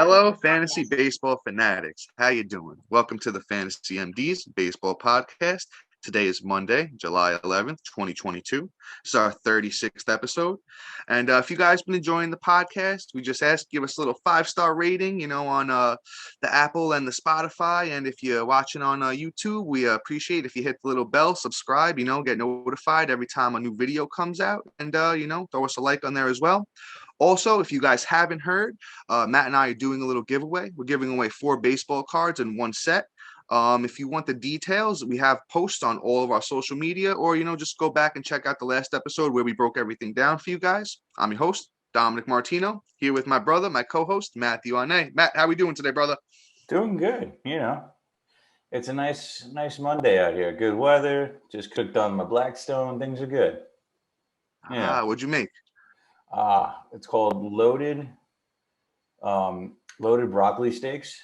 Hello, fantasy baseball fanatics. How you doing? Welcome to the Fantasy MD's Baseball Podcast. Today is Monday, July 11th, 2022. It's our 36th episode. And if you guys been enjoying the podcast, we just ask give us a little 5-star rating, on the Apple and the Spotify. And if you're watching on YouTube, we appreciate if you hit the little bell, subscribe, get notified every time a new video comes out. And, throw us a like on there as well. Also, if you guys haven't heard, Matt and I are doing a little giveaway. We're giving away 4 baseball cards in one set. If you want the details, we have posts on all of our social media, or, just go back and check out the last episode where we broke everything down for you guys. I'm your host, Dominic Martino, here with my brother, my co-host, Matthew Arne. Matt, how we doing today, brother? Doing good. It's a nice Monday out here. Good weather. Just cooked on my Blackstone. Things are good. What'd you make? It's called loaded broccoli steaks.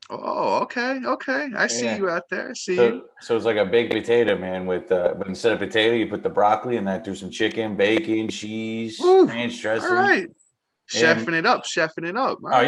Oh, okay. I see you out there. So it's like a baked potato, man. But instead of potato, you put the broccoli and then through some chicken, bacon, cheese, ranch dressing. All right, chefing it up. All right,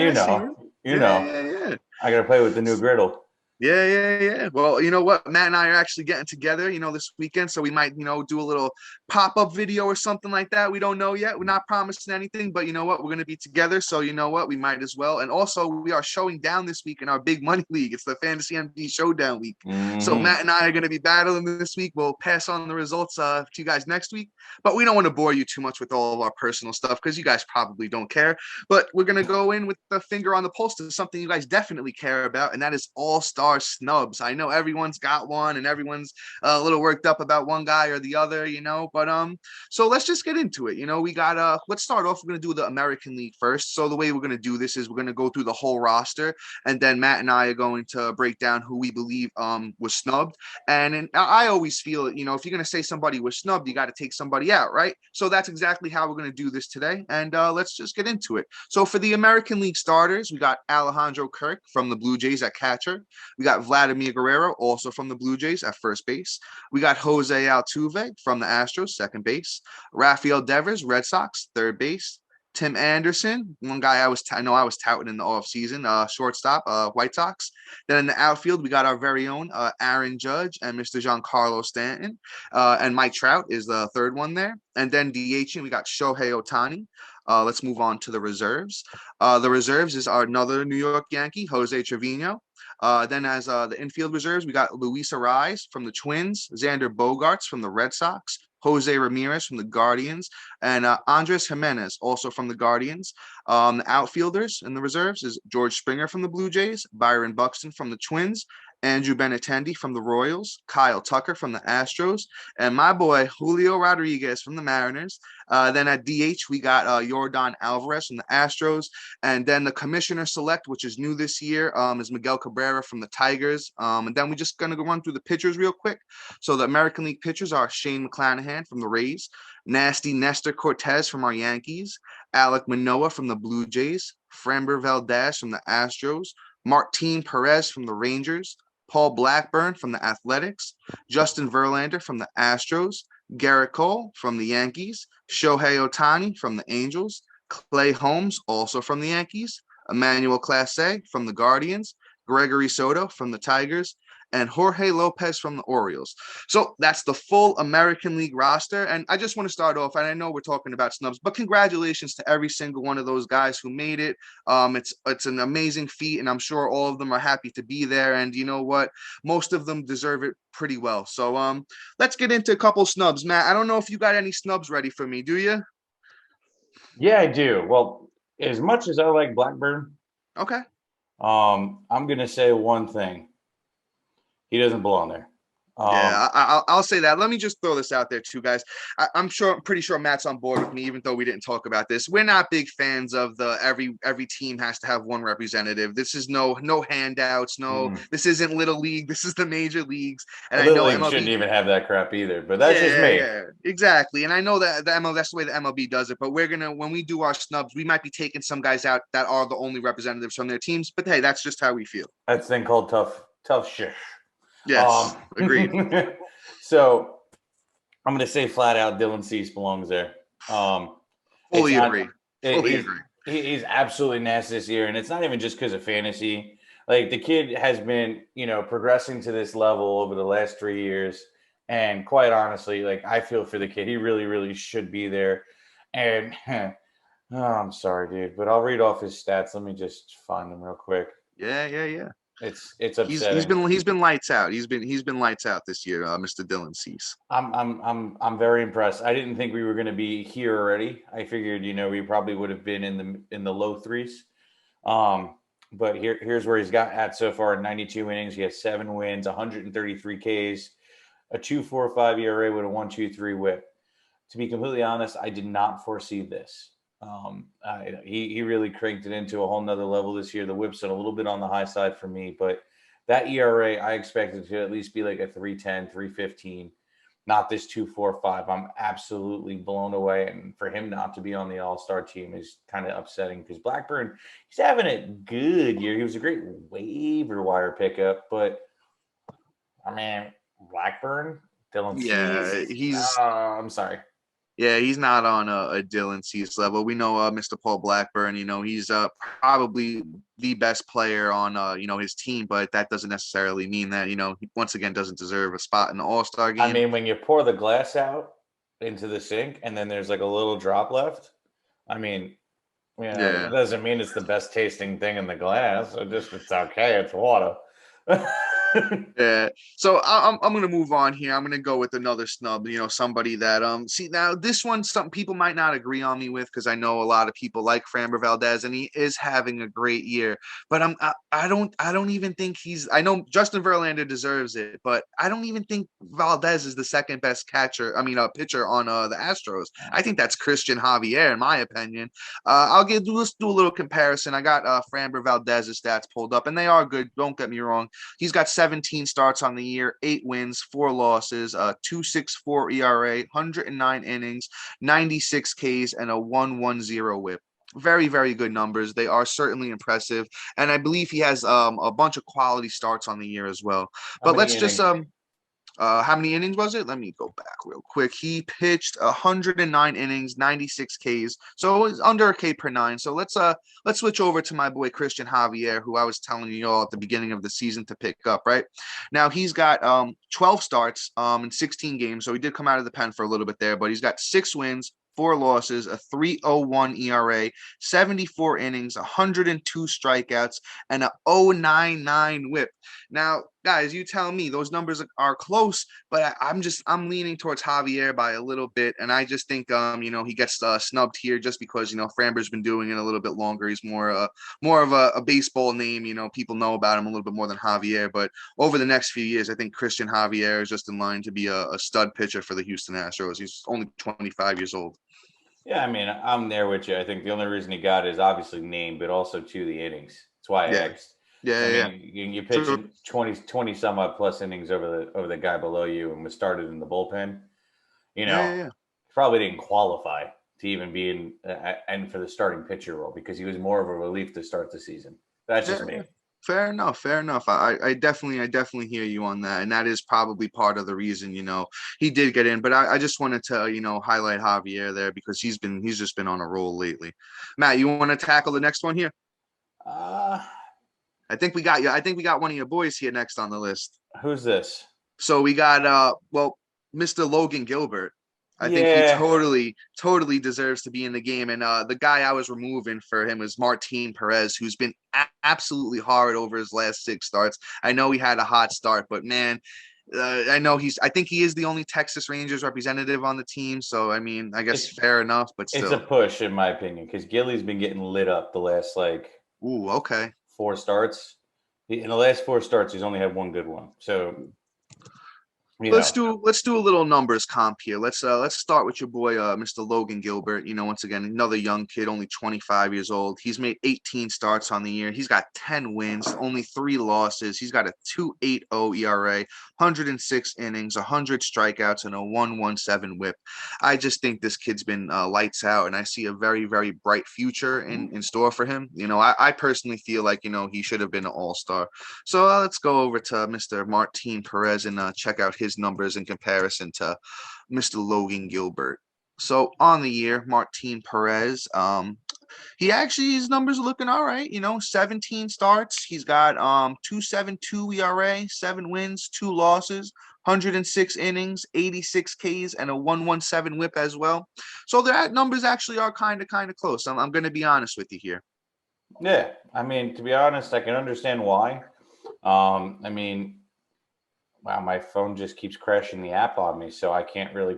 you know. I gotta play with the new griddle. Yeah. Well, you know what? Matt and I are actually getting together, this weekend. So we might, do a little pop-up video or something like that. We don't know yet. We're not promising anything, but you know what? We're going to be together. So you know what? We might as well. And also we are showing down this week in our big money league. It's the Fantasy MD Showdown week. Mm-hmm. So Matt and I are going to be battling this week. We'll pass on the results to you guys next week, but we don't want to bore you too much with all of our personal stuff because you guys probably don't care. But we're going to go in with the finger on the pulse to something you guys definitely care about, and that is all-star snubs. I know everyone's got one and everyone's a little worked up about one guy or the other, but so let's just get into it. We got let's start off. We're going to do the American League first. So the way we're going to do this is we're going to go through the whole roster, and then Matt and I are going to break down who we believe was snubbed. And I always feel, if you're going to say somebody was snubbed, you got to take somebody out, right? So that's exactly how we're going to do this today, and let's just get into it. So for the American League starters, we got Alejandro Kirk from the Blue Jays at catcher. We got Vladimir Guerrero, also from the Blue Jays, at first base. We got Jose Altuve from the Astros, second base. Rafael Devers, Red Sox, third base. Tim Anderson, one guy I was touting in the offseason, shortstop, White Sox. Then in the outfield, we got our very own Aaron Judge and Mr. Giancarlo Stanton. And Mike Trout is the third one there. And then DHing, we got Shohei Ohtani. Let's move on to the reserves. The reserves is another New York Yankee, Jose Trevino. Then as the infield reserves, we got Luis Arraez from the Twins, Xander Bogaerts from the Red Sox, Jose Ramirez from the Guardians, and Andres Jimenez, also from the Guardians. The outfielders in the reserves is George Springer from the Blue Jays, Byron Buxton from the Twins, Andrew Benintendi from the Royals, Kyle Tucker from the Astros, and my boy Julio Rodriguez from the Mariners. Then at DH, we got Yordan Alvarez from the Astros. And then the commissioner select, which is new this year, is Miguel Cabrera from the Tigers. And then we're just going to run through the pitchers real quick. So the American League pitchers are Shane McClanahan from the Rays, Nasty Nestor Cortez from our Yankees, Alek Manoah from the Blue Jays, Framber Valdez from the Astros, Martin Perez from the Rangers, Paul Blackburn from the Athletics, Justin Verlander from the Astros, Garrett Cole from the Yankees, Shohei Ohtani from the Angels, Clay Holmes, also from the Yankees, Emmanuel Clase from the Guardians, Gregory Soto from the Tigers, and Jorge Lopez from the Orioles. So that's the full American League roster. And I just want to start off, and I know we're talking about snubs, but congratulations to every single one of those guys who made it. It's an amazing feat, and I'm sure all of them are happy to be there. And you know what? Most of them deserve it pretty well. So let's get into a couple snubs. Matt, I don't know if you got any snubs ready for me. Do you? Yeah, I do. Well, as much as I like Blackburn, okay, I'm going to say one thing. He doesn't belong there. I'll say that. Let me just throw this out there too, guys. I'm pretty sure Matt's on board with me, even though we didn't talk about this. We're not big fans of the every team has to have one representative. This is no handouts. This isn't Little League. This is the major leagues. And I know MLB shouldn't even have that crap either. But that's just me. Yeah, exactly. And I know that that's the way the MLB does it. But when we do our snubs, we might be taking some guys out that are the only representatives from their teams. But hey, that's just how we feel. That's thing called tough shit. Yes, agreed. So I'm going to say flat out Dylan Cease belongs there. Fully agree. He's absolutely nasty this year, and it's not even just because of fantasy. Like the kid has been, progressing to this level over the last 3 years, and quite honestly, like I feel for the kid. He really, really should be there. And oh, I'm sorry, dude, but I'll read off his stats. Let me just find them real quick. Yeah. It's He's upsetting. been lights out. He's been lights out this year, Mr. Dylan Cease. I'm very impressed. I didn't think we were going to be here already. I figured, we probably would have been in the low threes. But here's where he's got at so far in 92 innings. He has 7 wins, 133 Ks, a 2.45 ERA with a 1.23 WHIP. To be completely honest, I did not foresee this. He really cranked it into a whole nother level this year. The WHIP's a little bit on the high side for me, but that ERA I expected to at least be like a 3.10, 3.15. Not this 2.45. I'm absolutely blown away. And for him not to be on the All-Star team is kind of upsetting because Blackburn, he's having a good year. He was a great waiver wire pickup, but I mean, Blackburn, Dylan Cease. I'm sorry. Yeah, he's not on a Dylan Cease level. We know Mr. Paul Blackburn, he's probably the best player on his team, but that doesn't necessarily mean that, he once again doesn't deserve a spot in the All-Star game. I mean, when you pour the glass out into the sink and then there's like a little drop left, I mean, that doesn't mean it's the best tasting thing in the glass. It's okay. It's water. Yeah. So I'm gonna move on here. I'm gonna go with another snub. Somebody that see now this one some people might not agree on me with because I know a lot of people like Fran Valdez and he is having a great year. But I don't even think he's. I know Justin Verlander deserves it, but I don't even think Valdez is the second best catcher. I mean, a pitcher on the Astros. I think that's Christian Javier in my opinion. Let's do a little comparison. I got Fran Valdez's stats pulled up and they are good. Don't get me wrong. He's got 17 starts on the year, 8 wins, 4 losses, 2.64 ERA, 109 innings, 96 Ks, and a 1.10 WHIP. Very, very good numbers. They are certainly impressive, and I believe he has a bunch of quality starts on the year as well. But let's just how many innings was it? Let me go back real quick. He pitched 109 innings, 96 Ks. So it was under a K per 9. So let's switch over to my boy Christian Javier, who I was telling you all at the beginning of the season to pick up, right? Now he's got 12 starts in 16 games. So he did come out of the pen for a little bit there, but he's got 6 wins, 4 losses, a 3.01 ERA, 74 innings, 102 strikeouts, and a 0.99 WHIP. Now, guys, you tell me those numbers are close, but I'm leaning towards Javier by a little bit, and I just think he gets snubbed here just because Framber's been doing it a little bit longer. He's more of a baseball name. People know about him a little bit more than Javier, but over the next few years, I think Christian Javier is just in line to be a stud pitcher for the Houston Astros. He's only 25 years old. Yeah, I mean, I'm there with you. I think the only reason he got it is obviously name, but also to the innings. That's why I asked. Yeah. You pitching 20 some odd plus innings over the guy below you and was started in the bullpen. Probably didn't qualify to even be in and for the starting pitcher role because he was more of a relief to start the season. That's just me. Fair enough. I definitely hear you on that. And that is probably part of the reason, he did get in. But I just wanted to, highlight Javier there because he's just been on a roll lately. Matt, you want to tackle the next one here? I think we got you. I think we got one of your boys here next on the list. Who's this? So we got Mr. Logan Gilbert. I think he totally deserves to be in the game. And the guy I was removing for him was Martin Perez, who's been absolutely hard over his last 6 starts. I know he had a hot start, but man, I think he is the only Texas Rangers representative on the team. So, I mean, I guess fair enough, but still. It's a push in my opinion because Gilly's been getting lit up the last 4 starts. In the last 4 starts, he's only had one good one. So let's do a little numbers comp here. Let's start with your boy Mr. Logan Gilbert. Once again, another young kid, only 25 years old. He's made 18 starts on the year. He's got 10 wins, only 3 losses. He's got a 2.80 ERA, 106 innings, 100 strikeouts, and a 1.17 WHIP. I just think this kid's been lights out, and I see a very, very bright future in store for him. I personally feel like he should have been an all-star. So let's go over to Mr. Martin Perez and check out his numbers in comparison to Mr. Logan Gilbert. So on the year, Martin Perez, His numbers are looking all right. 17 starts. He's got 2.72 ERA, 7 wins, 2 losses, 106 innings, 86 Ks, and a 117 WHIP as well. So their numbers actually are kind of close. I'm going to be honest with you here. Yeah, I mean, to be honest, I can understand why. Wow, my phone just keeps crashing the app on me, so I can't really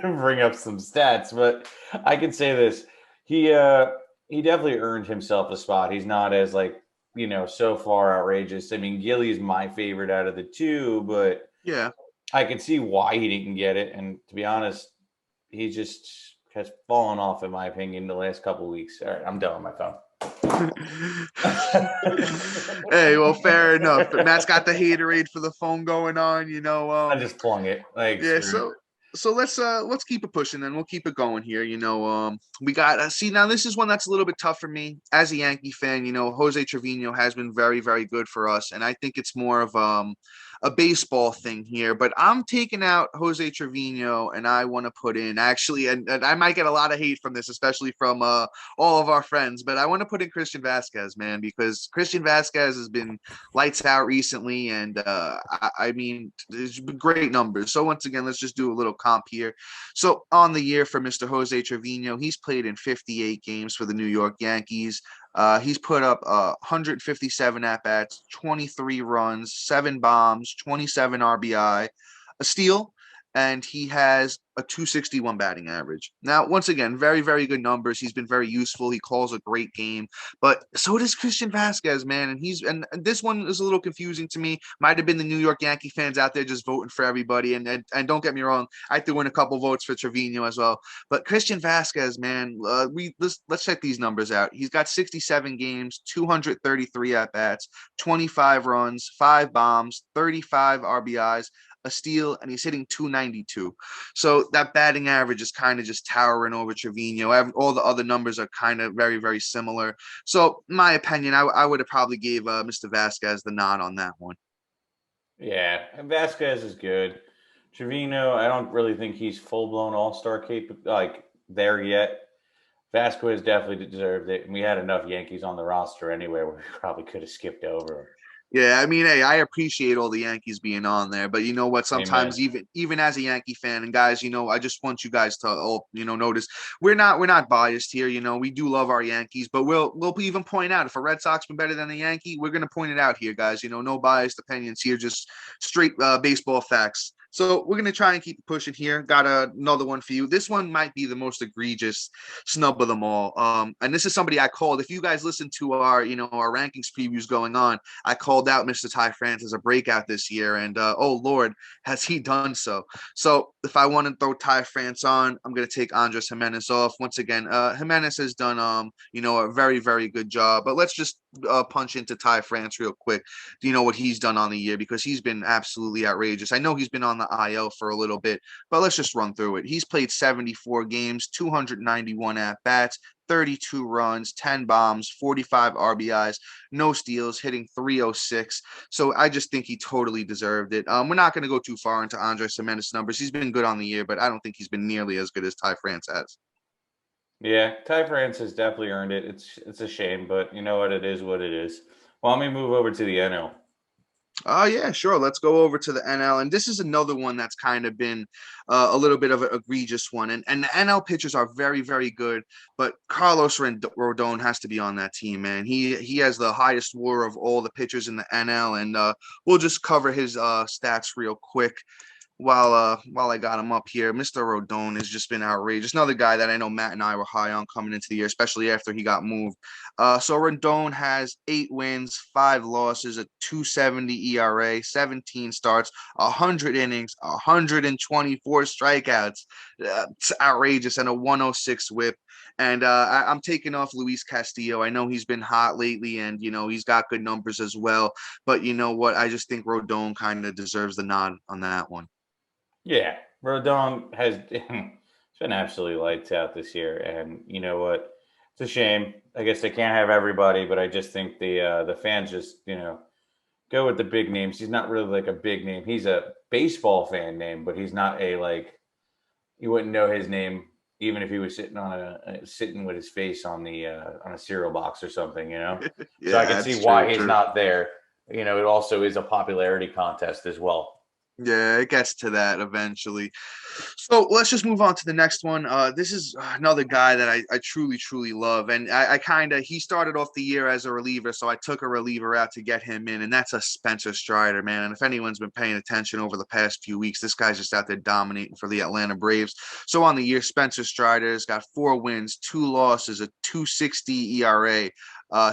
bring up some stats. But I can say this: he definitely earned himself a spot. He's not as so far outrageous. I mean, Gilly's my favorite out of the two, but yeah, I can see why he didn't get it. And to be honest, he just has fallen off, in my opinion, the last couple of weeks. All right, I'm done with my phone. Hey, well, fair enough. But Matt's got the haterade for the phone going on. I just flung it. Yeah, so let's keep it pushing, then we'll keep it going here. We got see, now this is one that's a little bit tough for me as a Yankee fan. Jose Trevino has been very, very good for us, and I think it's more of a baseball thing here. But I'm taking out Jose Trevino, and I want to put in actually, and I might get a lot of hate from this, especially from all of our friends, but I want to put in Christian Vasquez, man, because Christian Vasquez has been lights out recently, and I mean, there's been great numbers. So once again, let's just do a little comp here. So on the year for Mr. Jose Trevino, he's played in 58 games for the New York Yankees. He's put up 157 at-bats, 23 runs, 7 bombs, 27 RBI, a steal, and he has a 261 batting average. Now, once again, very, very good numbers. He's been very useful. He calls a great game, but so does Christian Vasquez, man. And this one is a little confusing to me. Might have been the New York Yankee fans out there just voting for everybody. And don't get me wrong, I threw in a couple votes for Trevino as well. But Christian Vasquez, man, let's check these numbers out. He's got 67 games, 233 at bats, 25 runs, 5 bombs, 35 RBIs, a steal, and he's hitting 292. So that batting average is kind of just towering over Trevino. All the other numbers are kind of very, very similar. So in my opinion, I would have probably gave Mr. Vasquez the nod on that one. Yeah, and Vasquez is good. Trevino, I don't really think he's full-blown all-star there yet. Vasquez definitely deserved it, and we had enough Yankees on the roster anyway where we probably could have skipped over him. Yeah, I mean, hey, I appreciate all the Yankees being on there, but you know what? Sometimes even as a Yankee fan, and guys, I just want you guys to all notice we're not biased here. We do love our Yankees, but we'll even point out if a Red Sox been better than a Yankee, we're gonna point it out here, guys. No biased opinions here, just straight baseball facts. So we're going to try and keep pushing here. Got another one for you. This one might be the most egregious snub of them all. And this is somebody I called. If you guys listen to our rankings previews going on, I called out Mr. Ty France as a breakout this year. And, oh, Lord, has he done so. So if I want to throw Ty France on, I'm going to take Andres Gimenez off. Once again, Gimenez has done, a very, very good job. But let's just punch into Ty France real quick. Do you know what he's done on the year? Because he's been absolutely outrageous. I know he's been on the IL for a little bit, but let's just run through it. He's played 74 games, 291 at-bats, 32 runs, 10 bombs, 45 RBIs, no steals, hitting 306. So I just think he totally deserved it. We're not going to go too far into Andres Gimenez numbers. He's been good on the year, but I don't think he's been nearly as good as Ty France has. Yeah, Ty France has definitely earned it. It's a shame, but you know what? It is what it is. Well, let me move over to the NL. Oh, yeah, sure. Let's go over to the NL. And this is another one that's kind of been a little bit of an egregious one. And the NL pitchers are very, very good. But Carlos Rodon has to be on that team, man. He has the highest WAR of all the pitchers in the NL. And we'll just cover his stats real quick. While I got him up here, Mr. Rodon has just been outrageous. Another guy that I know Matt and I were high on coming into the year, especially after he got moved. So Rodon has 8 wins, 5 losses, a 2.70 ERA, 17 starts, 100 innings, 124 strikeouts. It's outrageous, and a 106 WHIP. And I'm taking off Luis Castillo. I know he's been hot lately, and he's got good numbers as well. But you know what? I just think Rodon kind of deserves the nod on that one. Yeah, Rodon has it's been absolutely lights out this year, and you know what? It's a shame. I guess they can't have everybody, but I just think the fans just go with the big names. He's not really like a big name. He's a baseball fan name, but he's not a you wouldn't know his name even if he was sitting with his face on a cereal box or something, you know. So I can see why he's not there. You know, it also is a popularity contest as well. Yeah, it gets to that eventually. So let's just move on to the next one. This is another guy that I truly, truly love. And he started off the year as a reliever, so I took a reliever out to get him in, and that's a Spencer Strider, man. And if anyone's been paying attention over the past few weeks, this guy's just out there dominating for the Atlanta Braves. So on the year, Spencer Strider's got 4 wins, 2 losses, a 2.60 ERA.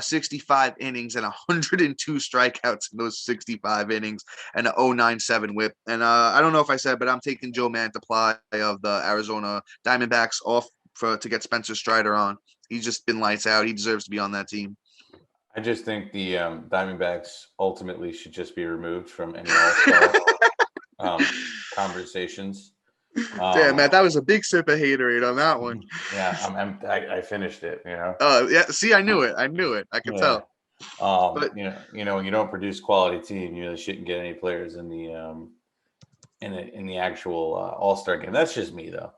65 innings and 102 strikeouts in those 65 innings and an 0.97 whip. And I don't know if I said, but I'm taking Joe Mantiply of the Arizona Diamondbacks off to get Spencer Strider on. He's just been lights out. He deserves to be on that team. I just think the Diamondbacks ultimately should just be removed from any all-star conversations. Damn, Matt, that was a big sip of haterade on that one. Yeah, I finished it. You know. Yeah. See, I knew it. I could tell. But you know, when you don't produce quality team, you really shouldn't get any players in the actual All-Star game. That's just me, though.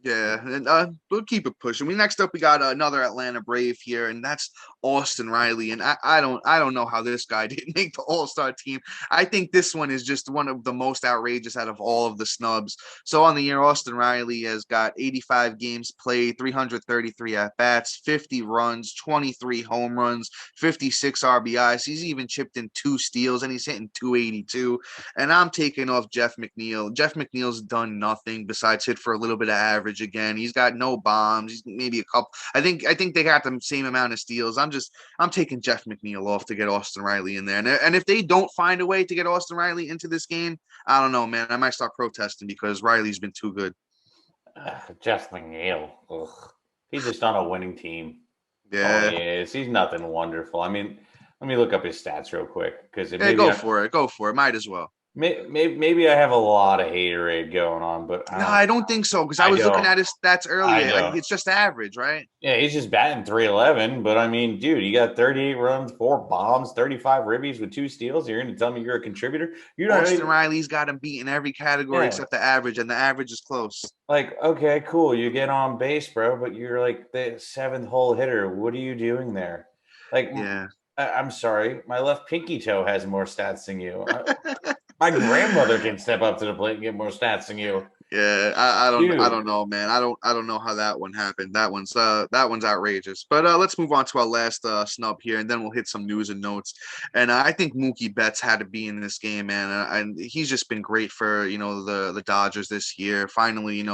Yeah, and we'll keep it pushing. Next up, we got another Atlanta Brave here, and that's Austin Reilly. And I don't know how this guy didn't make the All-Star team. I think this one is just one of the most outrageous out of all of the snubs. So on the year, Austin Reilly has got 85 games played, 333 at-bats, 50 runs, 23 home runs, 56 RBIs. He's even chipped in 2 steals, and he's hitting 282. And I'm taking off Jeff McNeil. Jeff McNeil's done nothing besides hit for a little bit of average again. He's got no bombs. He's maybe a couple. I think they got the same amount of steals. I'm taking Jeff McNeil off to get Austin Reilly in there. And if they don't find a way to get Austin Reilly into this game, I don't know, man. I might start protesting because Riley's been too good. Jeff McNeil. Ugh. He's just on a winning team. Yeah. He is. He's nothing wonderful. I mean, let me look up his stats real quick because go for it. Might as well. Maybe I have a lot of haterade going on, but I don't think so because I was looking at his stats earlier. Like, it's just average, right? Yeah, he's just batting 311. But I mean, dude, you got 38 runs, 4 bombs, 35 ribbies with 2 steals. You're going to tell me you're a contributor? Austin Riley's got him beat in every category except the average, and the average is close. Like, okay, cool, you get on base, bro, but you're like the 7th hole hitter. What are you doing there? Like, yeah, I'm sorry, my left pinky toe has more stats than you. My grandmother can step up to the plate and get more stats than you. Yeah, I don't know, man. I don't know how that one happened. That one's outrageous. But let's move on to our last snub here, and then we'll hit some news and notes. And I think Mookie Betts had to be in this game, man. And he's just been great for the Dodgers this year. Finally,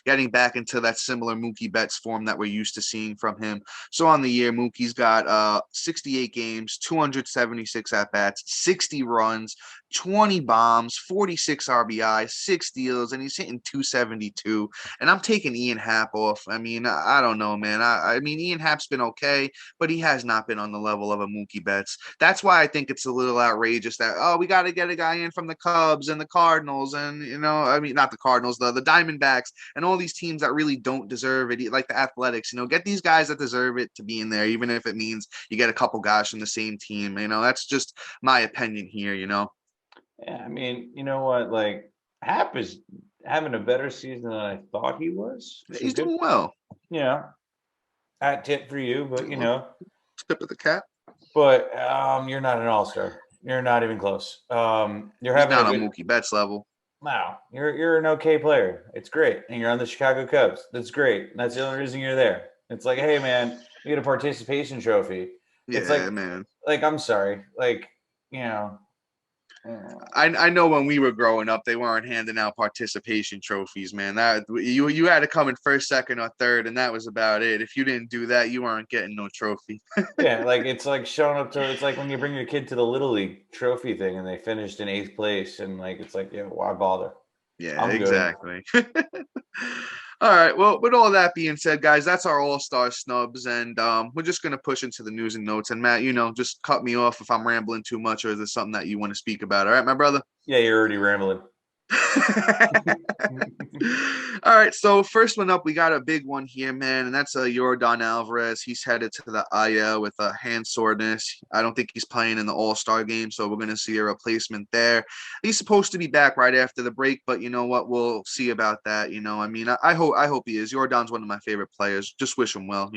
getting back into that similar Mookie Betts form that we're used to seeing from him. So on the year, Mookie's got 68 games, 276 at bats, 60 runs, 20 bombs, 46 RBI, 6 steals, and he's hitting 272. And I'm taking Ian Happ off. I mean, I don't know, man. I mean, Ian Happ's been okay, but he has not been on the level of a Mookie Betts. That's why I think it's a little outrageous that, we got to get a guy in from the Cubs and the Cardinals and, I mean, not the Cardinals, the Diamondbacks and all these teams that really don't deserve it, like the Athletics. Get these guys that deserve it to be in there, even if it means you get a couple guys from the same team. That's just my opinion here, Yeah, I mean, you know what? Like, Happ is having a better season than I thought he was. He's doing well. Yeah. Hat tip for you, but, Tip of the cap. But you're not an all-star. You're not even close. You're having not on Mookie Betts level. Wow. You're an okay player. It's great. And you're on the Chicago Cubs. That's great. That's the only reason you're there. It's like, hey, man, you get a participation trophy. It's like, man. Like, I'm sorry. Like, I know when we were growing up, they weren't handing out participation trophies, man. That you had to come in first, second, or third, and that was about it. If you didn't do that, you weren't getting no trophy. Yeah, like it's like showing up to. It's like when you bring your kid to the Little League trophy thing, and they finished in 8th place, and like it's like, why bother? Yeah, exactly. All right. Well, with all that being said, guys, that's our all-star snubs, and we're just going to push into the news and notes. And Matt, just cut me off if I'm rambling too much, or is there something that you want to speak about? All right, my brother? Yeah, you're already rambling. All right, so first one up, we got a big one here, man, and that's Yordan Alvarez. He's headed to the IL with a hand soreness. I don't think he's playing in the All-Star game, so we're going to see a replacement there. He's supposed to be back right after the break, but you know what? We'll see about that. I mean, I hope he is. Yordan's one of my favorite players. Just wish him well.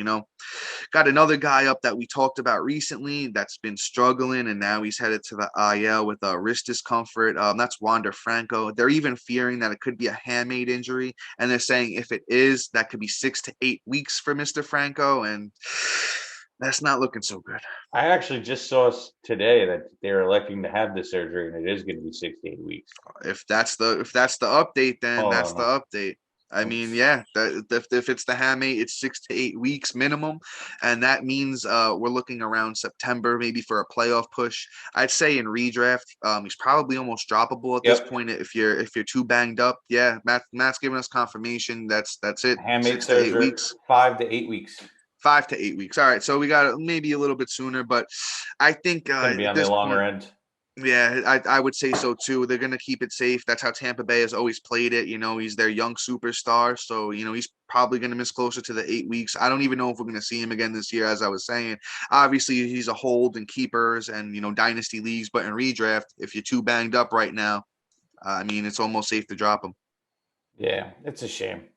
Got another guy up that we talked about recently that's been struggling, and now he's headed to the IL with a wrist discomfort. That's Wander Franco. They're even fearing that it could be a hamate injury, and they're saying if it is, that could be 6 to 8 weeks for Mr. Franco, and that's not looking so good. I actually just saw today that they're electing to have the surgery, and it is going to be 6 to 8 weeks. If that's the update, then that's the update. I mean, yeah, if it's the hamate, it's 6 to 8 weeks minimum, and that means we're looking around September maybe for a playoff push. I'd say in redraft, he's probably almost droppable at this point if you're too banged up. Yeah, Matt's giving us confirmation. That's it. Hamate 6 to 8 weeks. 5 to 8 weeks. 5 to 8 weeks. All right, so we got maybe a little bit sooner, but I think it's gonna be on the longer end. Yeah, I would say so too. They're going to keep it safe. That's how Tampa Bay has always played it. He's their young superstar. So, he's probably going to miss closer to the 8 weeks. I don't even know if we're going to see him again this year, as I was saying. Obviously, he's a hold in keepers and, dynasty leagues. But in redraft, if you're too banged up right now, I mean, it's almost safe to drop him. Yeah, it's a shame.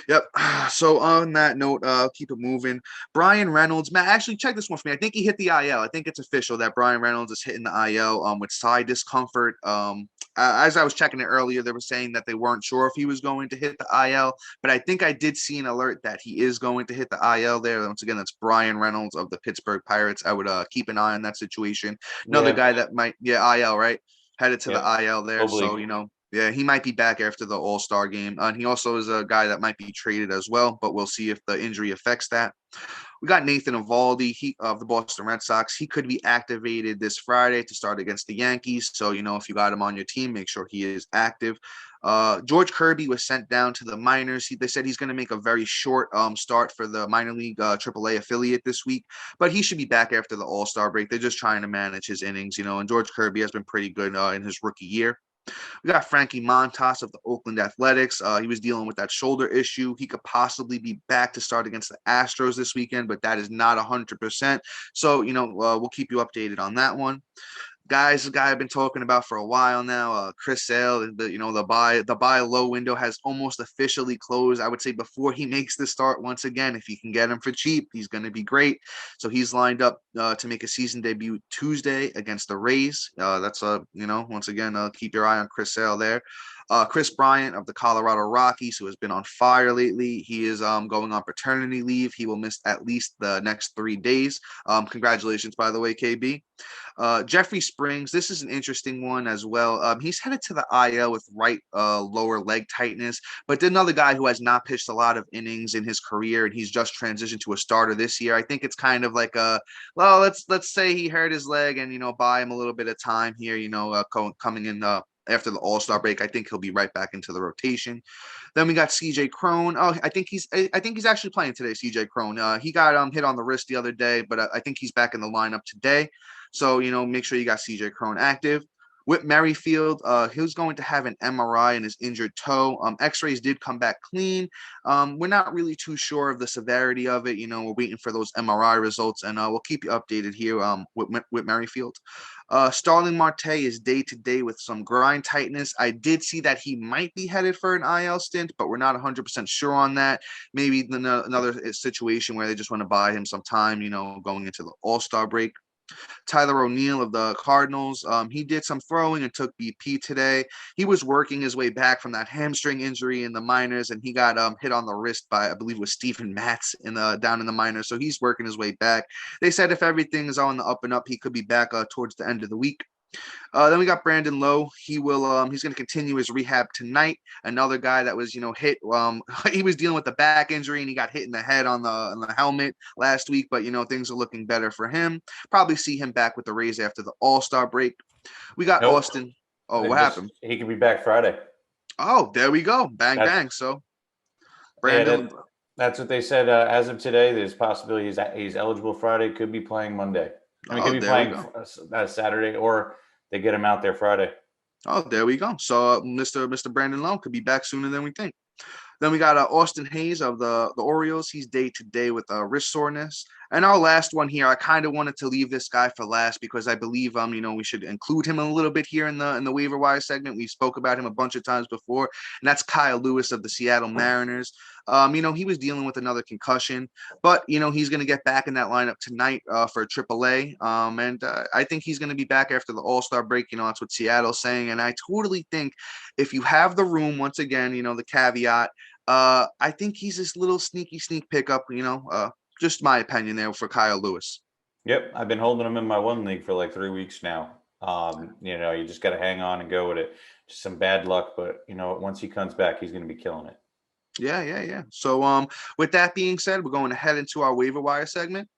Yep. So on that note, keep it moving. Brian Reynolds, Matt, actually check this one for me. I think he hit the IL. I think it's official that Brian Reynolds is hitting the IL with side discomfort. As I was checking it earlier, they were saying that they weren't sure if he was going to hit the IL, but I think I did see an alert that he is going to hit the IL there. Once again, that's Brian Reynolds of the Pittsburgh Pirates. I would keep an eye on that situation. Another guy that might, IL, right? Headed to the IL there. So, yeah, he might be back after the All-Star game. And he also is a guy that might be traded as well, but we'll see if the injury affects that. We got Nathan Avaldi of the Boston Red Sox. He could be activated this Friday to start against the Yankees. So, if you got him on your team, make sure he is active. George Kirby was sent down to the minors. They said he's going to make a very short start for the minor league AAA affiliate this week, but he should be back after the All-Star break. They're just trying to manage his innings, and George Kirby has been pretty good in his rookie year. We got Frankie Montas of the Oakland Athletics. He was dealing with that shoulder issue. He could possibly be back to start against the Astros this weekend, but that is not 100%. So, we'll keep you updated on that one. Guys, the guy I've been talking about for a while now, Chris Sale, the buy low window has almost officially closed. I would say before he makes the start once again, if you can get him for cheap, he's going to be great. So he's lined up to make a season debut Tuesday against the Rays. That's once again, keep your eye on Chris Sale there. Chris Bryant of the Colorado Rockies, who has been on fire lately. He is going on paternity leave. He will miss at least the next 3 days. Congratulations, by the way, KB. Jeffrey Springs, this is an interesting one as well. He's headed to the IL with right lower leg tightness, but another guy who has not pitched a lot of innings in his career, and he's just transitioned to a starter this year. I think it's kind of like let's say he hurt his leg and buy him a little bit of time here. Coming in after the All-Star break, I think he'll be right back into the rotation. Then we got CJ Crone. Oh, I think he's actually playing today, CJ Crone. He got hit on the wrist the other day, but I think he's back in the lineup today. So, make sure you got CJ Crone active. Whit Merrifield, he was going to have an MRI in his injured toe. X-rays did come back clean. We're not really too sure of the severity of it. We're waiting for those MRI results, and we'll keep you updated here with Merrifield. Starling Marte is day-to-day with some grind tightness. I did see that he might be headed for an IL stint, but we're not 100% sure on that. Maybe another situation where they just want to buy him some time, going into the All-Star break. Tyler O'Neill of the Cardinals, he did some throwing and took BP today. He was working his way back from that hamstring injury in the minors, and he got hit on the wrist by, I believe it was Stephen Matz down in the minors. So he's working his way back. They said if everything is on the up and up, he could be back towards the end of the week. Then we got Brandon Lowe. He's going to continue his rehab tonight. Another guy that was, hit. He was dealing with the back injury and he got hit in the head on the helmet last week. But things are looking better for him. Probably see him back with the Rays after the All-Star break. We got Austin. Oh, what happened? He could be back Friday. Oh, there we go. Bang. So Brandon. Yeah, that's what they said. As of today, there's possibility he's eligible Friday. Could be playing Monday. Could be playing Saturday, or they get him out there Friday. Oh, there we go. So Mr. Brandon Lowe could be back sooner than we think. Then we got Austin Hayes of the Orioles. He's day to day with wrist soreness. And our last one here, I kind of wanted to leave this guy for last because I believe we should include him a little bit here in the waiver wire segment. We spoke about him a bunch of times before, and that's Kyle Lewis of the Seattle Mariners. He was dealing with another concussion, but he's going to get back in that lineup tonight for AAA. And I think he's going to be back after the All-Star break. That's what Seattle's saying, and I totally think if you have the room, once again, the caveat. I think he's this little sneak pickup, just my opinion there for Kyle Lewis. Yep, I've been holding him in my one league for like 3 weeks now. You just got to hang on and go with it. Just some bad luck, but once he comes back, he's going to be killing it. Yeah. So, with that being said, we're going to head into our waiver wire segment.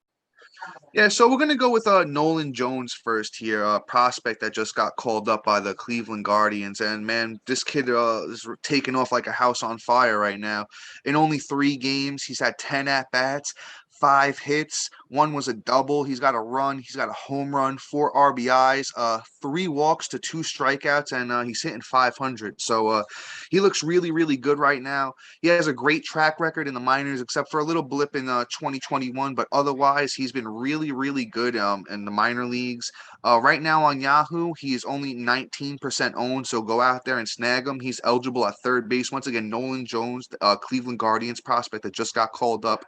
Yeah, so we're going to go with Nolan Jones first here, a prospect that just got called up by the Cleveland Guardians. And, man, this kid is taking off like a house on fire right now. In only 3 games, he's had 10 at-bats, 5 hits. 1 was a double. He's got a run. He's got a home run, 4 RBIs, 3 walks to 2 strikeouts, and he's hitting 500. So he looks really, really good right now. He has a great track record in the minors, except for a little blip in 2021. But otherwise, he's been really, really good in the minor leagues. Right now on Yahoo, he is only 19% owned. So go out there and snag him. He's eligible at third base. Once again, Nolan Jones, Cleveland Guardians prospect that just got called up.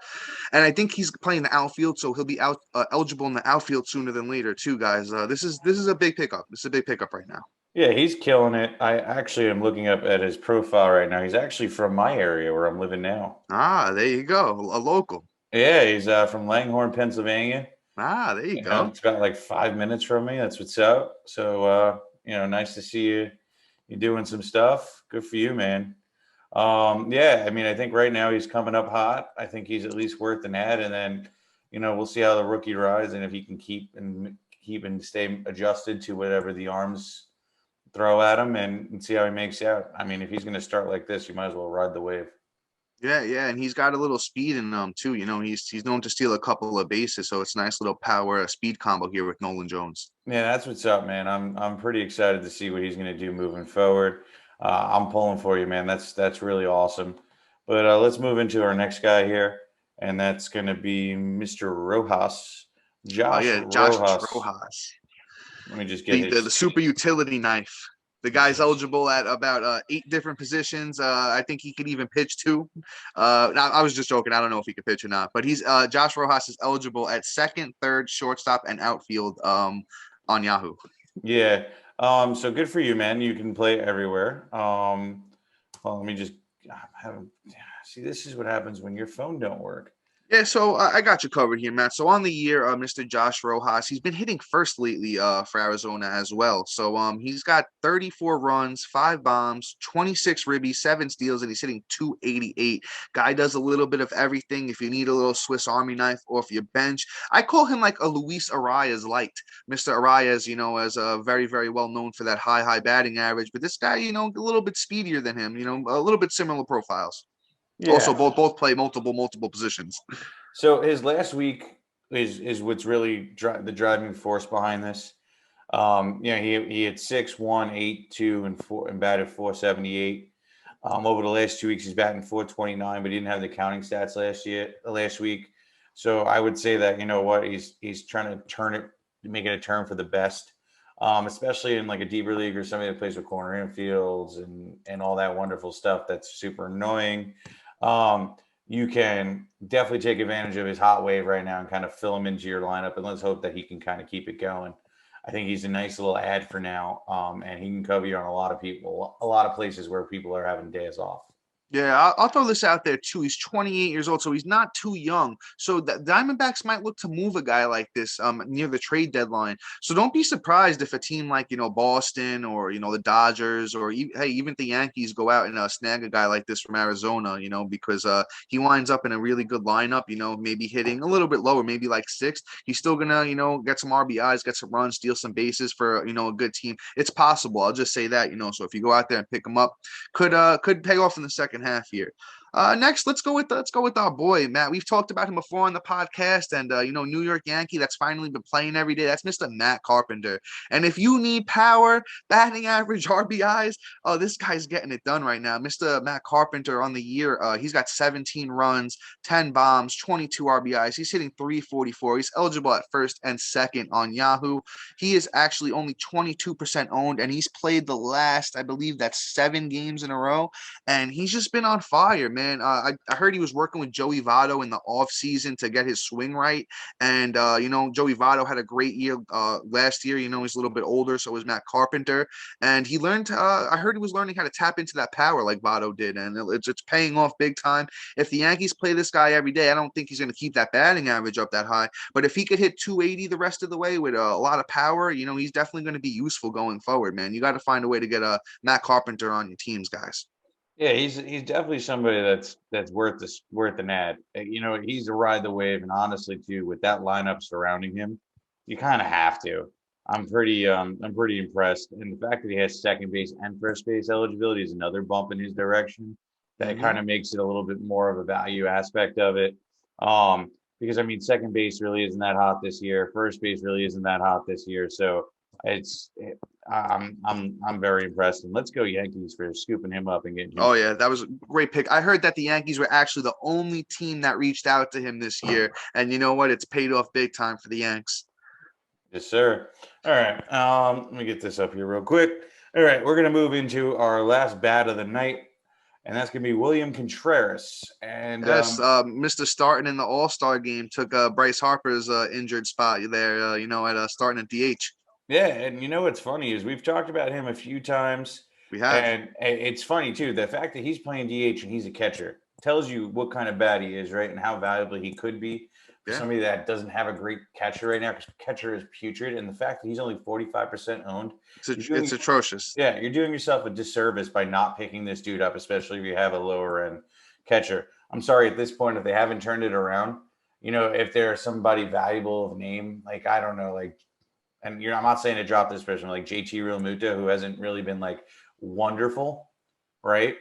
And I think he's playing the outfield, so he'll be eligible in the outfield sooner than later, too, guys. This is a big pickup. This is a big pickup right now. Yeah, he's killing it. I actually am looking up at his profile right now. He's actually from my area where I'm living now. Ah, there you go. A local. Yeah, he's from Langhorne, Pennsylvania. Ah, there you go. It's about like 5 minutes from me. That's what's up. So, nice to see you. You're doing some stuff. Good for you, man. Yeah, I mean, I think right now he's coming up hot. I think he's at least worth an ad, and then, we'll see how the rookie rides and if he can keep and stay adjusted to whatever the arms throw at him and see how he makes out. I mean, if he's going to start like this, you might as well ride the wave. Yeah, and he's got a little speed in him too. He's known to steal a couple of bases, so it's a nice little power speed combo here with Nolan Jones. Yeah, that's what's up, man. I'm pretty excited to see what he's going to do moving forward. I'm pulling for you, man. That's really awesome. But let's move into our next guy here, and that's going to be Mr. Rojas. Josh Rojas. Let me just get the super utility knife. The guy's eligible at about 8 different positions. I think he could even pitch too. I was just joking. I don't know if he could pitch or not, but he's Josh Rojas is eligible at second, third, shortstop, and outfield on Yahoo. Yeah. So good for you, man. You can play everywhere. Let me just see. This is what happens when your phone don't work. Yeah, so I got you covered here, Matt. So on the year, Mr. Josh Rojas, he's been hitting first lately for Arizona as well. So he's got 34 runs, 5 bombs, 26 ribbies, 7 steals, and he's hitting 288. Guy does a little bit of everything. If you need a little Swiss Army knife off your bench, I call him like a Luis Arias light. Mr. Arias, as very, very well known for that high batting average. But this guy, a little bit speedier than him, a little bit similar profiles. Yeah. Also, both play multiple positions. So his last week is what's really the driving force behind this. He had 6-1, 8-2, and 4, and batted 478. Over the last 2 weeks, he's batting 429, but he didn't have the counting stats last week. So I would say that he's trying to make it a turn for the best. Especially in like a deeper league or somebody that plays with corner infields and all that wonderful stuff that's super annoying. You can definitely take advantage of his hot wave right now and kind of fill him into your lineup, and let's hope that he can kind of keep it going. I think he's a nice little ad for now, and he can cover you on a lot of places where people are having days off. Yeah, I'll throw this out there too. He's 28 years old, so he's not too young. So the Diamondbacks might look to move a guy like this near the trade deadline. So don't be surprised if a team like Boston or the Dodgers or even the Yankees go out and snag a guy like this from Arizona. Because he winds up in a really good lineup. Maybe hitting a little bit lower, maybe like 6th. He's still gonna get some RBIs, get some runs, steal some bases for a good team. It's possible. I'll just say that. So if you go out there and pick him up, could pay off in the second half here. Next, let's go with our boy Matt. We've talked about him before on the podcast, and New York Yankee that's finally been playing every day. That's Mr. Matt Carpenter. And if you need power, batting average, RBIs, oh, this guy's getting it done right now. Mr. Matt Carpenter on the year, he's got 17 runs, 10 bombs, 22 RBIs. He's hitting 344. He's eligible at first and second on Yahoo. He is actually only 22% owned, and he's played the last, I believe that's 7 games in a row, and he's just been on fire, man. I heard he was working with Joey Votto in the offseason to get his swing right. And, Joey Votto had a great year last year. He's a little bit older, so was Matt Carpenter. And he learned, I heard he was learning how to tap into that power like Votto did. And it's paying off big time. If the Yankees play this guy every day, I don't think he's going to keep that batting average up that high. But if he could hit 280 the rest of the way with a lot of power, he's definitely going to be useful going forward, man. You got to find a way to get Matt Carpenter on your teams, guys. Yeah, he's definitely somebody that's worth an ad. He's a ride the wave, and honestly, too, with that lineup surrounding him, you kind of have to. I'm pretty impressed, and the fact that he has second base and first base eligibility is another bump in his direction. That kind of makes it a little bit more of a value aspect of it. Because I mean, second base really isn't that hot this year. First base really isn't that hot this year. So I'm very impressed, and let's go Yankees for scooping him up and getting him. Oh yeah, that was a great pick. I heard that the Yankees were actually the only team that reached out to him this year, and you know what? It's paid off big time for the Yanks. Yes, sir. All right, let me get this up here real quick. All right, we're gonna move into our last bat of the night, and that's gonna be William Contreras. And yes, Mr. Starting in the All-Star game took Bryce Harper's injured spot there. At starting at DH. Yeah, and what's funny is we've talked about him a few times. We have. And it's funny, too. The fact that he's playing DH and he's a catcher tells you what kind of bat he is, right? And how valuable he could be for somebody that doesn't have a great catcher right now, because catcher is putrid. And the fact that he's only 45% owned. It's atrocious. Yeah, you're doing yourself a disservice by not picking this dude up, especially if you have a lower end catcher. I'm sorry, at this point, if they haven't turned it around, if there's somebody valuable of name, like, I don't know, like, and I'm not saying to drop this person like JT Realmuto, who hasn't really been like wonderful, right?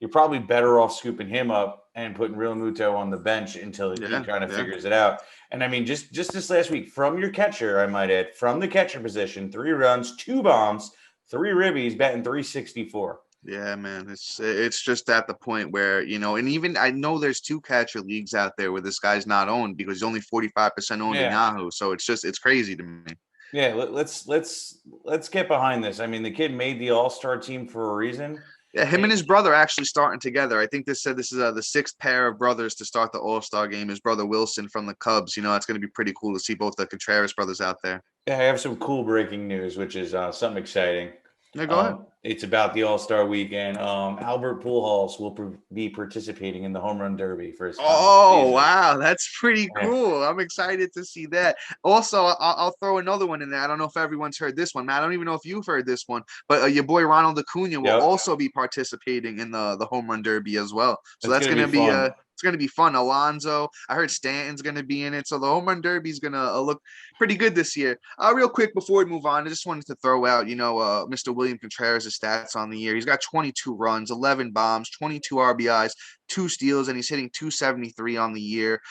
You're probably better off scooping him up and putting Realmuto on the bench until he kind of figures it out. And I mean, just this last week, from your catcher, I might add, from the catcher position, 3 runs, 2 bombs, 3 ribbies, batting 364. Yeah, man, it's just at the point where and even I know there's 2 catcher leagues out there where this guy's not owned because he's only 45% owned in Yahoo. So it's crazy to me. Yeah, let's get behind this. I mean, the kid made the All-Star team for a reason. Yeah, him and his brother actually starting together. I think this is the 6th pair of brothers to start the All-Star game. His brother Wilson from the Cubs. It's going to be pretty cool to see both the Contreras brothers out there. Yeah, I have some cool breaking news, which is something exciting. Yeah, go ahead. It's about the All-Star weekend. Albert Pujols will be participating in the Home Run Derby for his season. Wow, that's pretty cool. I'm excited to see that. Also, I'll throw another one in there. I don't know if everyone's heard this one, man. I don't even know if you've heard this one, but your boy Ronald Acuna will also be participating in the Home Run Derby as well. So that's going to be it's going to be fun. Alonso, I heard Stanton's going to be in it. So the Home Run Derby is going to look pretty good this year. Real quick before we move on, I just wanted to throw out, Mr. William Contreras' stats on the year. He's got 22 runs, 11 bombs, 22 RBIs, 2 steals, and he's hitting 273 on the year.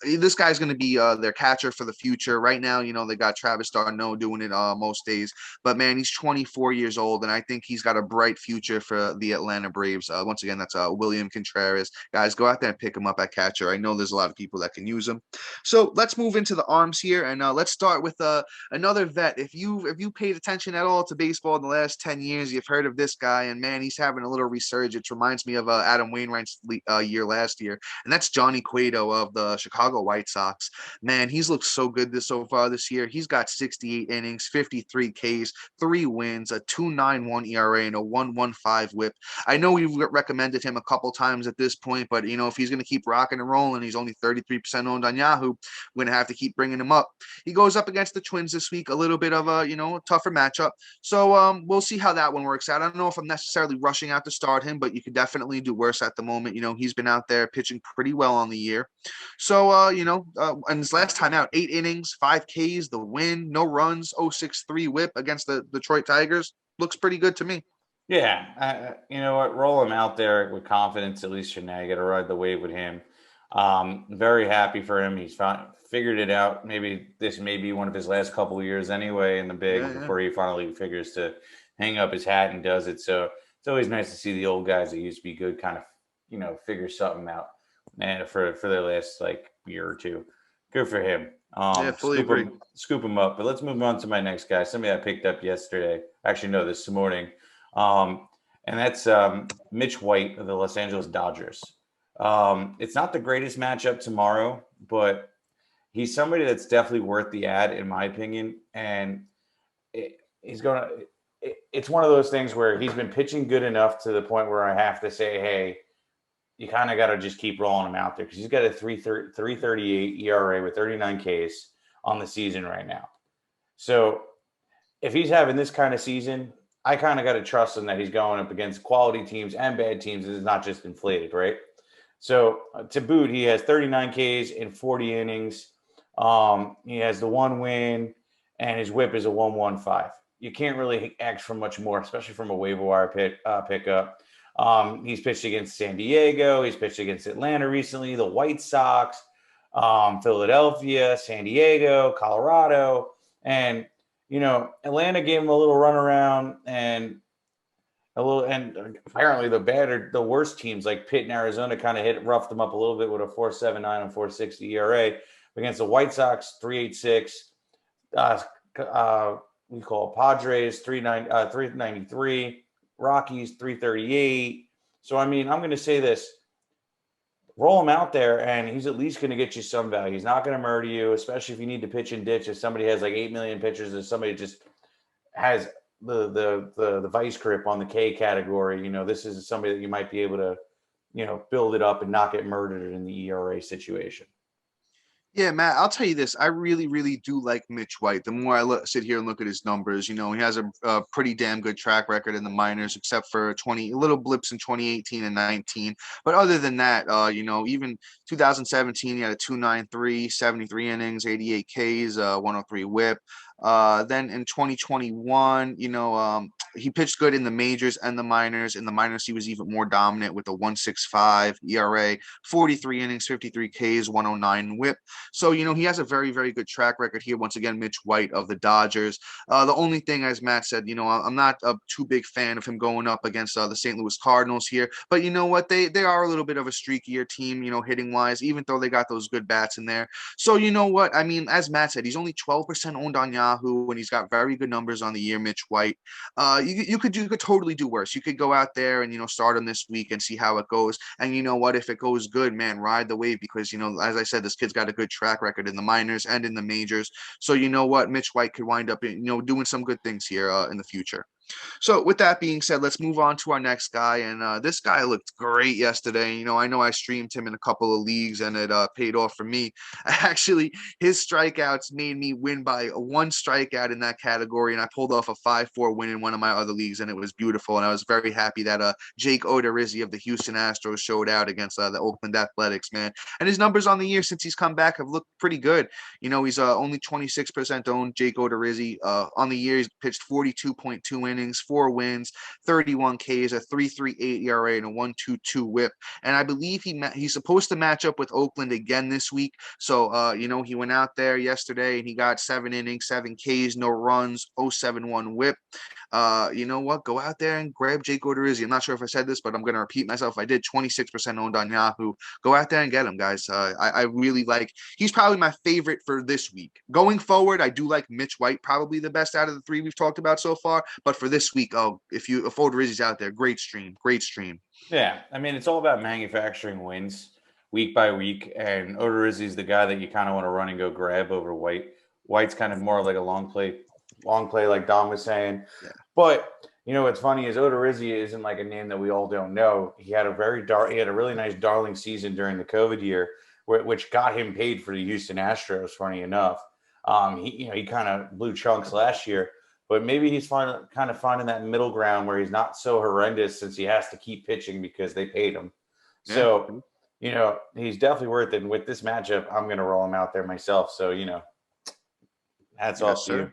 This guy's going to be their catcher for the future. Right now, they got Travis d'Arnaud doing it most days. But, man, he's 24 years old, and I think he's got a bright future for the Atlanta Braves. Once again, that's William Contreras. Guys, go out there and pick him up at catcher. I know there's a lot of people that can use him. So let's move into the arms here, and let's start with another vet. If you paid attention at all to baseball in the last 10 years, you've heard of this guy, and, man, he's having a little resurgence. Reminds me of Adam Wainwright's year last year, and that's Johnny Cueto of the Chicago White Sox. Man, he's looked so good so far this year. He's got 68 innings, 53 Ks, 3 wins, a 2.91 ERA, and a 1.15 WHIP. I know we've recommended him a couple times at this point, but if he's going to keep rocking and rolling, he's only 33% owned on Yahoo. We're going to have to keep bringing him up. He goes up against the Twins this week, a little bit of a tougher matchup. So we'll see how that one works out. I don't know if I'm necessarily rushing out to start him, but you could definitely do worse at the moment. He's been out there pitching pretty well on the year. So, and his last time out, 8 innings, 5 Ks, the win, no runs, 0.63 WHIP against the Detroit Tigers. Looks pretty good to me. Yeah, you know what? Roll him out there with confidence. At least Shanae get to ride the wave with him. Very happy for him. He's figured it out. Maybe this may be one of his last couple of years anyway in the big Yeah, before he finally figures to hang up his hat and does it. So it's always nice to see the old guys that used to be good kind of, figure something out. And for their last like year or two, good for him. yeah, fully agree. Scoop him up. But let's move on to my next guy. Somebody I picked up yesterday. Actually, no, this morning. And that's Mitch White of the Los Angeles Dodgers. It's not the greatest matchup tomorrow, but he's somebody that's definitely worth the ad, in my opinion. And he's going to. It's one of those things where he's been pitching good enough to the point where I have to say, hey, you kind of got to just keep rolling him out there because he's got a 3.38 ERA with 39 Ks on the season right now. So if he's having this kind of season, I kind of got to trust him that he's going up against quality teams and bad teams. It's not just inflated, right? So to boot, he has 39 Ks in 40 innings. He has the one win, and his whip is a 1.15. You can't really ask for much more, especially from a waiver wire pickup. He's pitched against San Diego. He's pitched against Atlanta recently, the White Sox, Philadelphia, San Diego, Colorado. And, Atlanta gave him a little runaround and apparently the worst teams like Pitt and Arizona kind of roughed them up a little bit with a 4.79 and 4.60 ERA against the White Sox, 3.86. We call Padres 3.93, Rockies 3.38. So I mean, I'm going to say this: roll him out there, and he's at least going to get you some value. He's not going to murder you, especially if you need to pitch and ditch. If somebody has like 8 million pitchers, if somebody just has the vice grip on the K category, this is somebody that you might be able to, build it up and not get murdered in the ERA situation. Yeah, Matt, I'll tell you this. I really, really do like Mitch White. The more I sit here and look at his numbers, he has a pretty damn good track record in the minors, except for little blips in 2018 and 19. But other than that, even 2017, he had a 2.93, 73 innings, 88 Ks, 103 whip. Then in 2021, he pitched good in the majors and the minors. In the minors, he was even more dominant with a 1.65 ERA, 43 innings, 53 Ks, 109 whip. So, he has a very, very good track record here. Once again, Mitch White of the Dodgers. The only thing, as Matt said, I'm not a too big fan of him going up against the St. Louis Cardinals here. But you know what? They are a little bit of a streakier team, hitting wise, even though they got those good bats in there. So, you know what? I mean, as Matt said, he's only 12% owned on Yahoo, and he's got very good numbers on the year, Mitch White. You could totally do worse. You could go out there and, start him this week and see how it goes. And you know what? If it goes good, man, ride the wave because, as I said, this kid's got a good track record in the minors and in the majors. So you know what? Mitch White could wind up, doing some good things here in the future. So with that being said, let's move on to our next guy. And this guy looked great yesterday. I know I streamed him in a couple of leagues and it paid off for me. Actually, his strikeouts made me win by one strikeout in that category. And I pulled off a 5-4 win in one of my other leagues. And it was beautiful. And I was very happy that Jake Odorissi of the Houston Astros showed out against the Oakland Athletics, man. And his numbers on the year since he's come back have looked pretty good. He's only 26% owned, Jake Odorissi. On the year, he's pitched 42.2 innings, 4 wins, 31 Ks, a 3.38 ERA, and a 1.22 WHIP. And I believe he's supposed to match up with Oakland again this week. So, he went out there yesterday and he got 7 innings, 7 Ks, no runs, 0.71 WHIP. You know what? Go out there and grab Jake Odorissi. I'm not sure if I said this, but I'm going to repeat myself. I did 26% owned on Yahoo. Go out there and get him, guys. I really like. He's probably my favorite for this week. Going forward, I do like Mitch White, probably the best out of the 3 we've talked about so far. But for this week, if Odorissi's out there, great stream. Yeah, I mean, it's all about manufacturing wins week by week, and Odorissi's the guy that you kind of want to run and go grab over White. White's kind of more like a long play like Dom was saying. Yeah. But what's funny is Odorissi isn't like a name that we all don't know. He had a really nice darling season during the COVID year, which got him paid for the Houston Astros. Funny enough, he kind of blew chunks last year. But maybe he's kind of finding that middle ground where he's not so horrendous since he has to keep pitching because they paid him. Yeah. So, he's definitely worth it. And with this matchup, I'm going to roll him out there myself. So, hats off to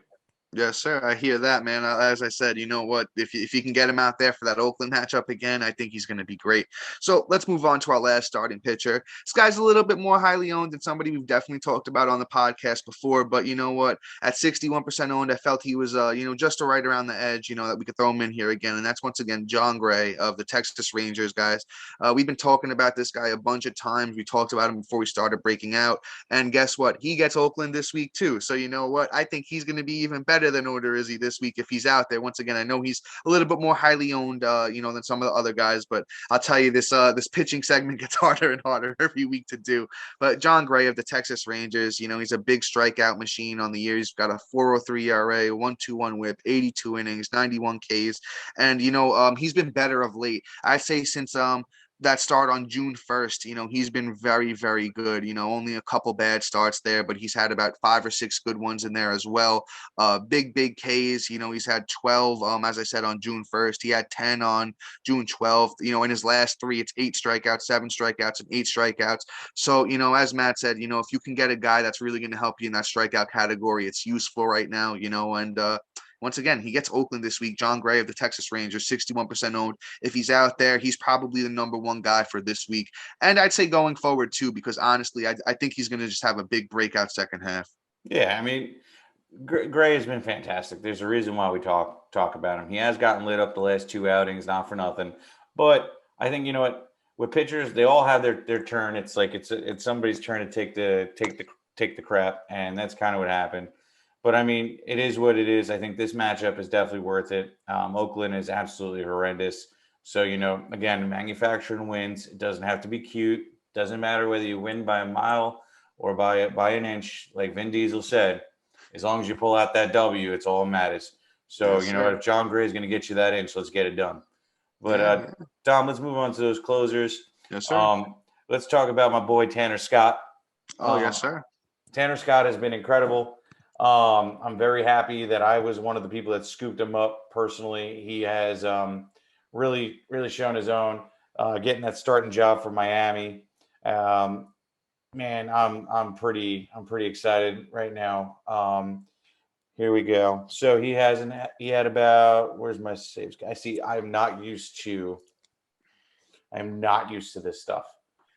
you. Yes, sir. I hear that, man. As I said, you know what? If you can get him out there for that Oakland matchup again, I think he's going to be great. So let's move on to our last starting pitcher. This guy's a little bit more highly owned than somebody we've definitely talked about on the podcast before. But you know what? At 61% owned, I felt he was, just right around the edge. That we could throw him in here again, and that's once again Jon Gray of the Texas Rangers, guys. We've been talking about this guy a bunch of times. We talked about him before we started breaking out. And guess what? He gets Oakland this week too. So you know what? I think he's going to be even better than Odorissi this week if he's out there. Once again, I know he's a little bit more highly owned, than some of the other guys. But I'll tell you, this pitching segment gets harder and harder every week to do. But Jon Gray of the Texas Rangers, he's a big strikeout machine on the year. He's got a 4.03 ERA, 1.21 WHIP, 82 innings, 91 Ks, and he's been better of late. I say since that start on June 1st, he's been very, very good. Only a couple bad starts there, but he's had about 5 or 6 good ones in there as well. Big Ks, he's had 12, as I said, on June 1st. He had 10 on June 12th. In his last 3, it's 8 strikeouts, 7 strikeouts, and 8 strikeouts. So, as Matt said, if you can get a guy that's really going to help you in that strikeout category, it's useful right now, and once again, he gets Oakland this week. Jon Gray of the Texas Rangers, 61% owned. If he's out there, he's probably the number one guy for this week. And I'd say going forward, too, because honestly, I think he's going to just have a big breakout second half. Yeah, I mean, Gray has been fantastic. There's a reason why we talk about him. He has gotten lit up the last 2 outings, not for nothing. But I think, you know what, with pitchers, they all have their turn. It's like it's somebody's turn to take the crap, and that's kind of what happened. But I mean, it is what it is. I think this matchup is definitely worth it. Oakland is absolutely horrendous. So, again, manufacturing wins. It doesn't have to be cute. Doesn't matter whether you win by a mile or by an inch, like Vin Diesel said. As long as you pull out that W, it's all matters. So, Yes, if Jon Gray is going to get you that inch, let's get it done. But, Dom, let's move on to those closers. Yes, sir. Let's talk about my boy Tanner Scott. Oh, yes, sir. Tanner Scott has been incredible. I'm very happy that I was one of the people that scooped him up personally. He has really shown his own, getting that starting job for Miami. Man, I'm pretty excited right now. Here we go. So he had about, where's my saves? I see. I'm not used to this stuff.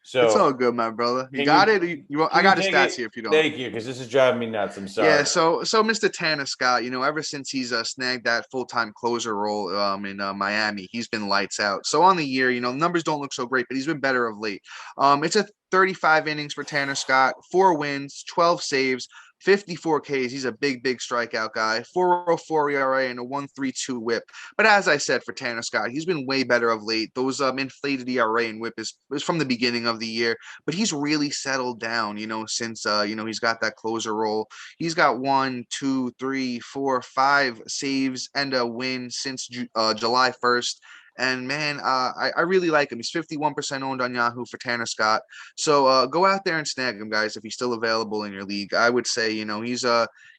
So it's all good, my brother. You got it. I got his stats here if you don't. Thank you, because this is driving me nuts. I'm sorry. Yeah, so Mr. Tanner Scott, ever since he's snagged that full-time closer role in Miami, he's been lights out. So on the year, numbers don't look so great, but he's been better of late. It's a 35 innings for Tanner Scott, 4 wins, 12 saves, 54 Ks. He's a big strikeout guy, 4.04 ERA and a 1.32 WHIP. But as I said, for Tanner Scott, he's been way better of late. Those inflated ERA and WHIP is from the beginning of the year, but he's really settled down, since he's got that closer role. He's got 1, 2, 3, 4, 5 saves and a win since July 1st. And man, I really like him. He's 51% owned on Yahoo for Tanner Scott. So go out there and snag him, guys, if he's still available in your league. I would say,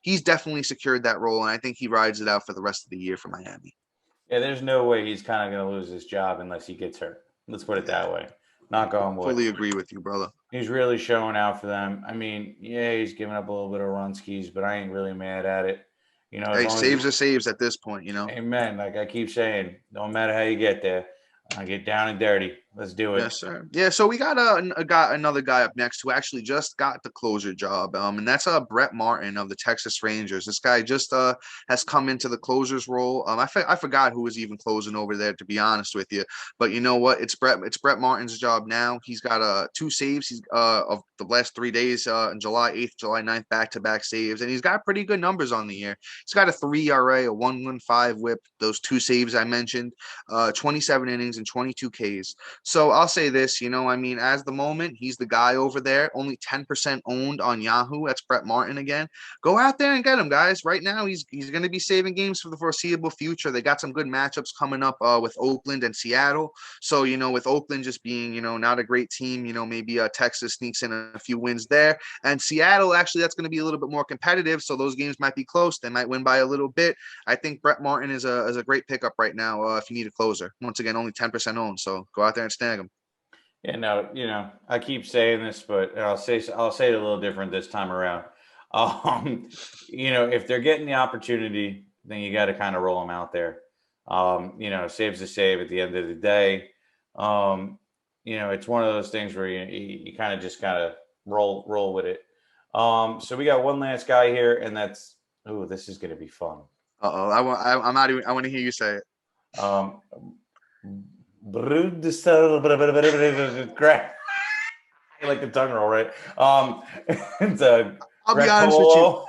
he's definitely secured that role, and I think he rides it out for the rest of the year for Miami. Yeah, there's no way he's kind of going to lose his job unless he gets hurt. Let's put it that way. Not going wood. Fully agree with you, brother. He's really showing out for them. I mean, yeah, he's giving up a little bit of run skis, but I ain't really mad at it. Hey, saves are saves at this point, Amen. Like I keep saying, don't matter how you get there. I get down and dirty. Let's do it. Yes, sir. Yeah, so we got another guy up next who actually just got the closer job, and that's Brett Martin of the Texas Rangers. This guy just has come into the closer's role. I forgot who was even closing over there, to be honest with you. But you know what? It's Brett Martin's job now. He's got 2 saves. He's of the last 3 days, in July 8th, July 9th, back-to-back saves, and he's got pretty good numbers on the year. He's got a 3 ERA, a 1.15 WHIP, those 2 saves I mentioned, 27 innings and 22 Ks. So I'll say this, as the moment, he's the guy over there, only 10% owned on Yahoo. That's Brett Martin again. Go out there and get him, guys. Right now, he's going to be saving games for the foreseeable future. They got some good matchups coming up with Oakland and Seattle. So, with Oakland just being, not a great team, maybe Texas sneaks in a few wins there. And Seattle, actually, that's going to be a little bit more competitive. So those games might be close. They might win by a little bit. I think Brett Martin is a great pickup right now if you need a closer. Once again, only 10% owned. So go out there and snag him. Yeah, no, I keep saying this, but I'll say it a little different this time around. If they're getting the opportunity, then you got to kind of roll them out there. Save's a save at the end of the day. It's one of those things where you kind of just kind of roll with it. So we got one last guy here, and that's this is going to be fun. I'm not even. I want to hear you say it. I like the tongue roll, right? It's I'll be honest with you.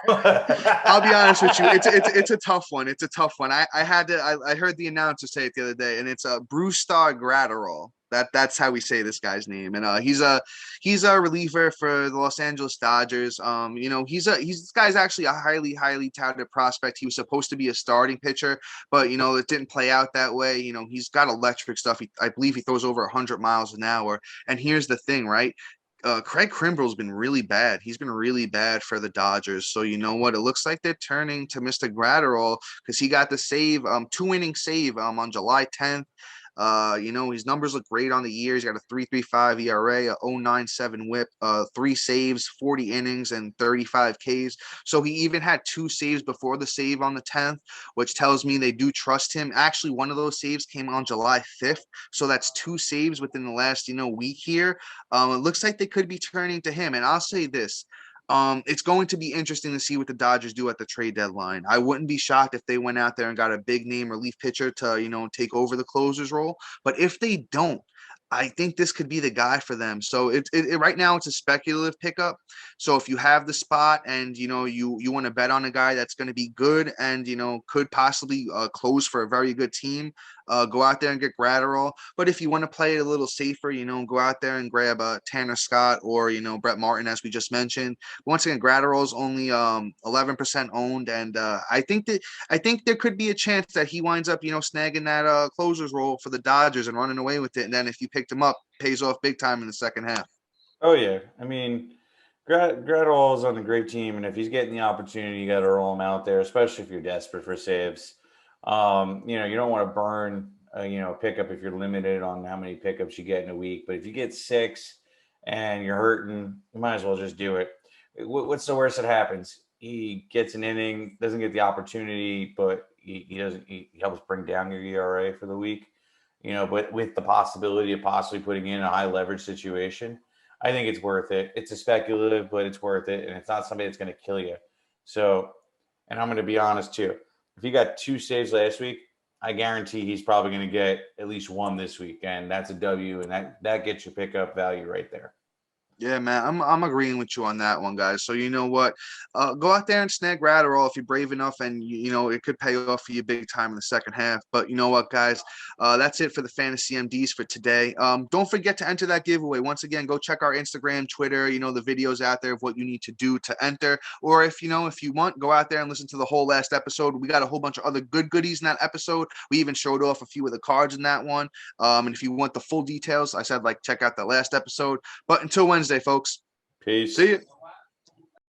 I'll be honest with you. It's a tough one. It's a tough one. I heard the announcer say it the other day, and it's a Brewstar Gratterall. That's how we say this guy's name. And he's a reliever for the Los Angeles Dodgers. This guy's actually a highly touted prospect. He was supposed to be a starting pitcher, but it didn't play out that way. He's got electric stuff. I believe he throws over 100 miles an hour. And here's the thing, right? Craig Crimbro's been really bad. He's been really bad for the Dodgers. So you know what? It looks like they're turning to Mr. Gratterall because he got the save, 2-inning save on July 10th. His numbers look great on the year. He's got a 3.35 ERA, a 0.97 WHIP, 3 saves, 40 innings, and 35 Ks. So he even had 2 saves before the save on the 10th, which tells me they do trust him. Actually, one of those saves came on July 5th. So that's 2 saves within the last, week here. It looks like they could be turning to him. And I'll say this. It's going to be interesting to see what the Dodgers do at the trade deadline. I wouldn't be shocked if they went out there and got a big name relief pitcher to, take over the closer's role. But if they don't, I think this could be the guy for them. So right now it's a speculative pickup. So if you have the spot and you want to bet on a guy that's going to be good and could possibly close for a very good team, go out there and get Gratterall. But if you want to play it a little safer, go out there and grab Tanner Scott or Brett Martin, as we just mentioned. But once again, Gratterall is only 11% owned, and I think there could be a chance that he winds up snagging that closer's role for the Dodgers and running away with it. And then if you picked him up, pays off big time in the second half. Oh yeah, I mean, Gratterall is on a great team, and if he's getting the opportunity, you got to roll him out there, especially if you're desperate for saves. You don't want to burn a pickup if you're limited on how many pickups you get in a week. But if you get 6 and you're hurting, you might as well just do it. What's the worst that happens? He gets an inning, doesn't get the opportunity, but he helps bring down your ERA for the week. But with the possibility of possibly putting in a high leverage situation, I think it's worth it. It's a speculative, but it's worth it. And it's not somebody that's going to kill you. So, and I'm going to be honest too. If he got 2 saves last week, I guarantee he's probably going to get at least 1 this week. And that's a W. And that gets your pickup value right there. Yeah, man, I'm agreeing with you on that one, guys. So you know what? Go out there and snag Gratterall if you're brave enough, and it could pay off for you big time in the second half. But you know what, guys? That's it for the Fantasy MDs for today. Don't forget to enter that giveaway. Once again, go check our Instagram, Twitter. The videos out there of what you need to do to enter. Or if you want, go out there and listen to the whole last episode. We got a whole bunch of other good goodies in that episode. We even showed off a few of the cards in that one. And if you want the full details, I said check out the last episode. But until Wednesday, folks. Peace. See you.